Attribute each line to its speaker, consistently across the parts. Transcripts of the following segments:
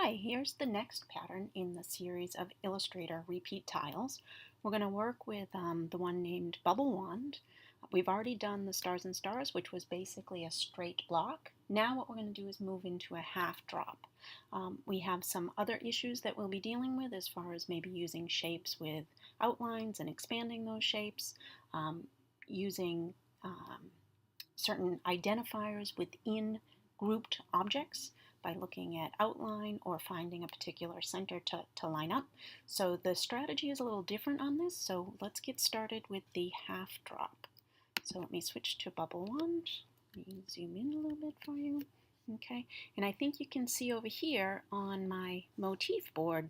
Speaker 1: Hi, here's the next pattern in the series of Illustrator repeat tiles. We're going to work with the one named Bubble Wand. We've already done the Stars and Stars, which was basically a straight block. Now what we're going to do is move into a half drop. We have some other issues that we'll be dealing with as far as maybe using shapes with outlines and expanding those shapes, using certain identifiers within grouped objects by looking at outline or finding a particular center to line up. So the strategy is a little different on this, so let's get started with the half drop. So let me switch to Bubble Wand. Let me zoom in a little bit for you. Okay, and I think you can see over here on my motif board,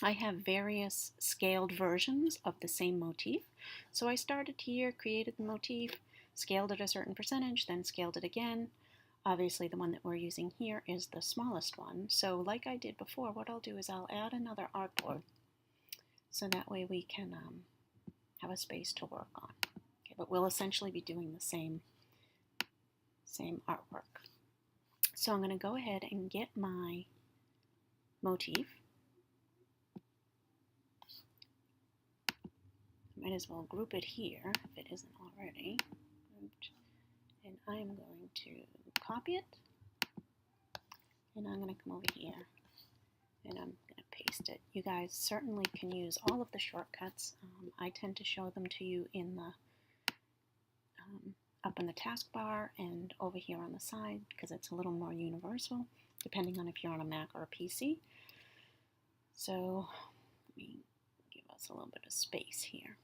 Speaker 1: I have various scaled versions of the same motif. So I started here, created the motif, scaled it a certain percentage, then scaled it again. Obviously the one that we're using here is the smallest one. So like I did before, what I'll do is I'll add another artboard so that way we can have a space to work on. Okay, but we'll essentially be doing the same artwork. So I'm going to go ahead and get my motif. Might as well group it here if it isn't already grouped. And I'm going to copy it, and I'm going to come over here and I'm going to paste it. You guys certainly can use all of the shortcuts. I tend to show them to you in the up in the taskbar and over here on the side because it's a little more universal depending on if you're on a Mac or a PC. So let me give us a little bit of space here.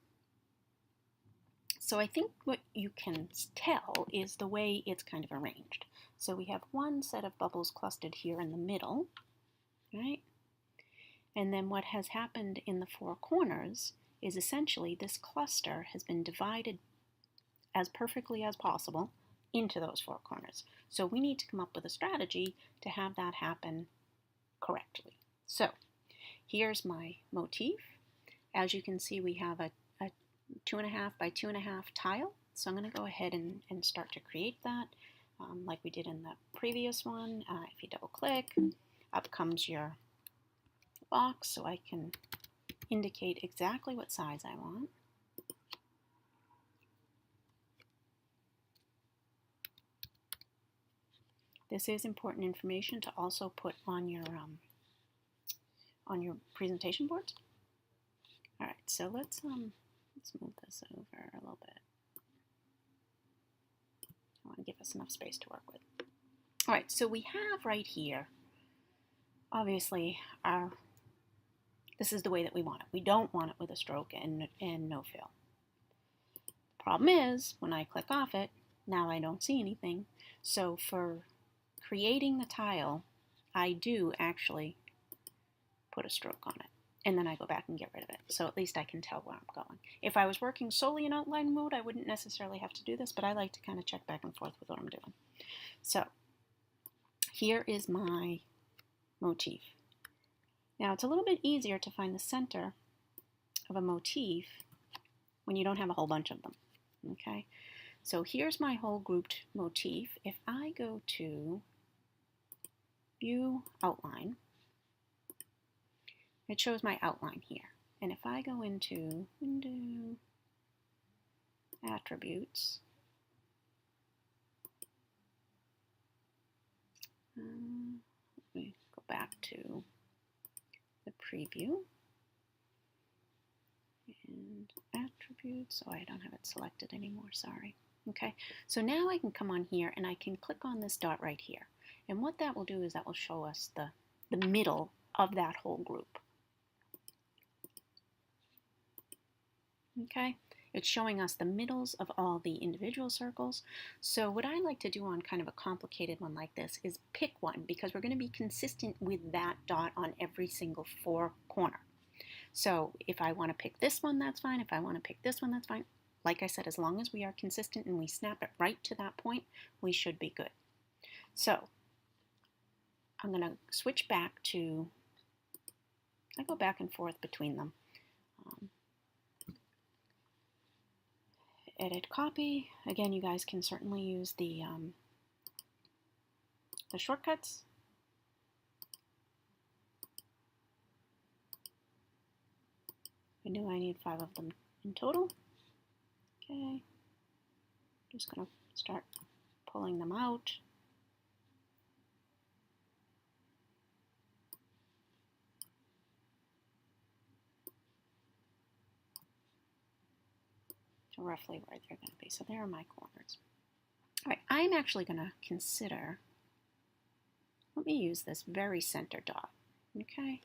Speaker 1: So I think what you can tell is the way it's kind of arranged. So we have one set of bubbles clustered here in the middle, right? And then what has happened in the four corners is essentially this cluster has been divided as perfectly as possible into those four corners. So we need to come up with a strategy to have that happen correctly. So here's my motif. As you can see, we have a 2.5 by 2.5 tile. So I'm going to go ahead and start to create that like we did in the previous one. If you double click, up comes your box so I can indicate exactly what size I want. This is important information to also put on your presentation boards. All right, so let's move this over a little bit. I want to give us enough space to work with. All right, so we have right here, obviously, this is the way that we want it. We don't want it with a stroke and no fill. The problem is, when I click off it, now I don't see anything. So for creating the tile, I do actually put a stroke on it. And then I go back and get rid of it. So at least I can tell where I'm going. If I was working solely in outline mode, I wouldn't necessarily have to do this, but I like to kind of check back and forth with what I'm doing. So here is my motif. Now it's a little bit easier to find the center of a motif when you don't have a whole bunch of them. Okay, so here's my whole grouped motif. If I go to View Outline, it shows my outline here. And if I go into Window, Attributes, let me go back to the preview and Attributes. Oh, I don't have it selected anymore, sorry. Okay, so now I can come on here and I can click on this dot right here. And what that will do is that will show us the middle of that whole group. Okay, it's showing us the middles of all the individual circles. So what I like to do on kind of a complicated one like this is pick one because we're going to be consistent with that dot on every single four corner. So if I want to pick this one, that's fine. If I want to pick this one, that's fine. Like I said, as long as we are consistent and we snap it right to that point, we should be good. So I'm going to switch back to, I go back and forth between them. Edit, copy. Again, you guys can certainly use the shortcuts. I know I need 5 of them in total. Okay, just going to start pulling them out. To roughly where they're going to be. So there are my corners. All right, I'm actually going to consider, let me use this very center dot. Okay,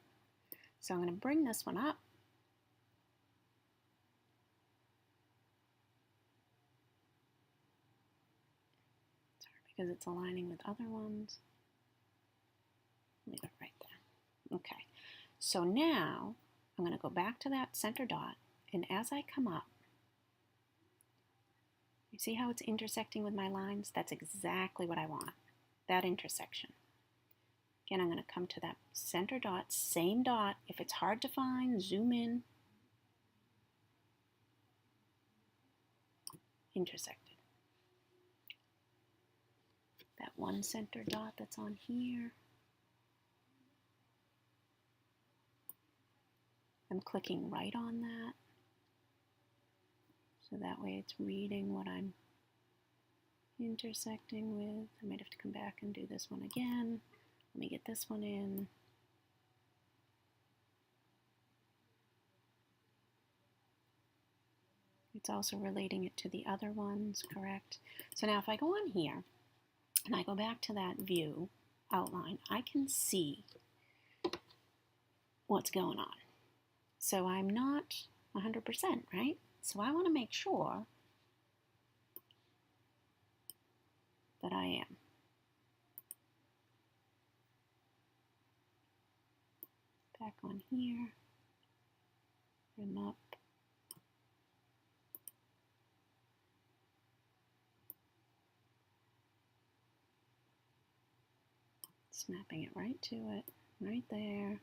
Speaker 1: so I'm going to bring this one up. Sorry, because it's aligning with other ones. Leave it right there. Okay, so now I'm going to go back to that center dot, and as I come up, you see how it's intersecting with my lines? That's exactly what I want, that intersection. Again, I'm going to come to that center dot, same dot. If it's hard to find, zoom in. Intersected. That one center dot that's on here. I'm clicking right on that. So that way it's reading what I'm intersecting with. I might have to come back and do this one again. Let me get this one in. It's also relating it to the other ones, correct? So now if I go on here and I go back to that view outline, I can see what's going on. So I'm not 100%, right? So I want to make sure that I am. Back on here, bring up. Snapping it right to it, right there.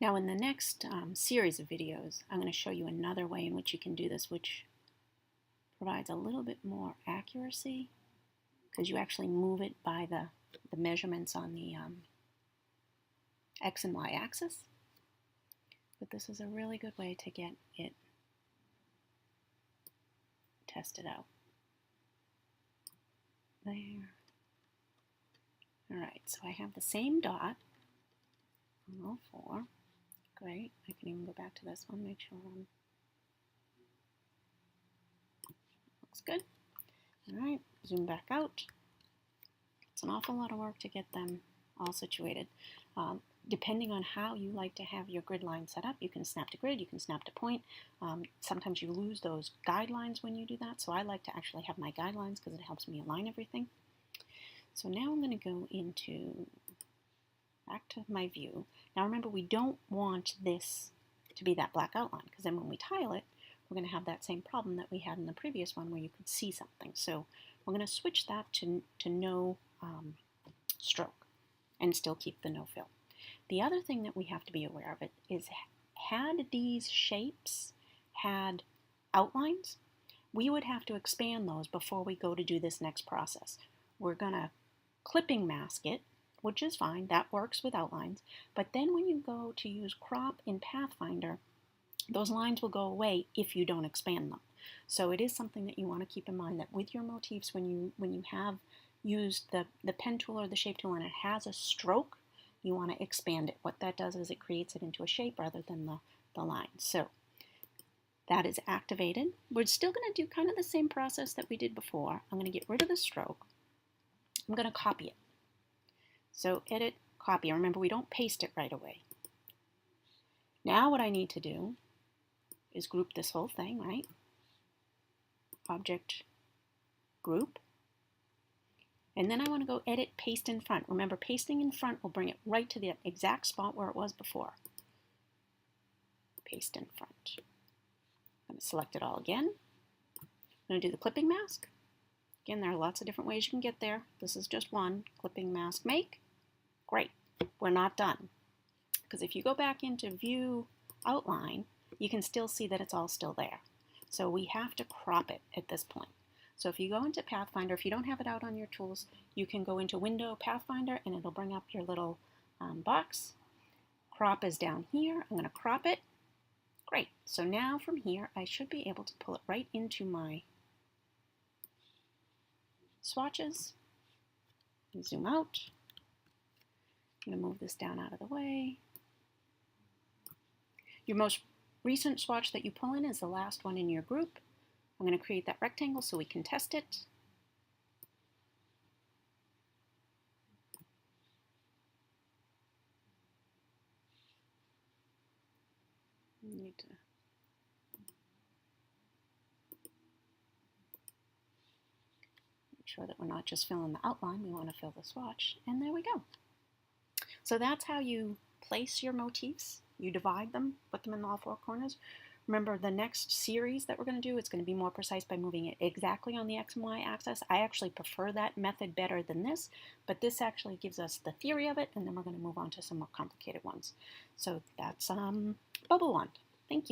Speaker 1: Now in the next series of videos, I'm going to show you another way in which you can do this, which provides a little bit more accuracy because you actually move it by the measurements on the X and Y axis. But this is a really good way to get it tested out. There. All right, so I have the same dot on all 4. Great. I can even go back to this one, make sure looks good. All right, zoom back out. It's an awful lot of work to get them all situated. Depending on how you like to have your grid line set up, you can snap to grid, you can snap to point. Sometimes you lose those guidelines when you do that, so I like to actually have my guidelines because it helps me align everything. So now I'm going to go into back to my view. Now remember, we don't want this to be that black outline because then when we tile it, we're going to have that same problem that we had in the previous one where you could see something. So we're going to switch that to no stroke and still keep the no fill. The other thing that we have to be aware of it is had these shapes had outlines, we would have to expand those before we go to do this next process. We're going to clipping mask it, which is fine, that works with outlines, but then when you go to use crop in Pathfinder, those lines will go away if you don't expand them. So it is something that you want to keep in mind that with your motifs, when you have used the pen tool or the shape tool and it has a stroke, you want to expand it. What that does is it creates it into a shape rather than the line. So that is activated. We're still going to do kind of the same process that we did before. I'm going to get rid of the stroke. I'm going to copy it. So edit, copy. Remember, we don't paste it right away. Now what I need to do is group this whole thing, right? Object, group. And then I want to go edit, paste in front. Remember, pasting in front will bring it right to the exact spot where it was before. Paste in front. I'm going to select it all again. going to do the clipping mask. Again, there are lots of different ways you can get there. This is just one. Clipping mask make. Great. We're not done. Because if you go back into view outline, you can still see that it's all still there. So we have to crop it at this point. So if you go into Pathfinder, if you don't have it out on your tools, you can go into Window Pathfinder and it'll bring up your little box. Crop is down here. I'm going to crop it. Great. So now from here, I should be able to pull it right into my swatches. Zoom out. I'm going to move this down out of the way. Your most recent swatch that you pull in is the last one in your group. I'm going to create that rectangle so we can test it. Need to make sure that we're not just filling the outline, we want to fill the swatch, and there we go. So that's how you place your motifs. You divide them, put them in all four corners. Remember, the next series that we're going to do, it's going to be more precise by moving it exactly on the X and Y axis. I actually prefer that method better than this, but this actually gives us the theory of it, and then we're going to move on to some more complicated ones. So that's Bubble Wand. Thank you.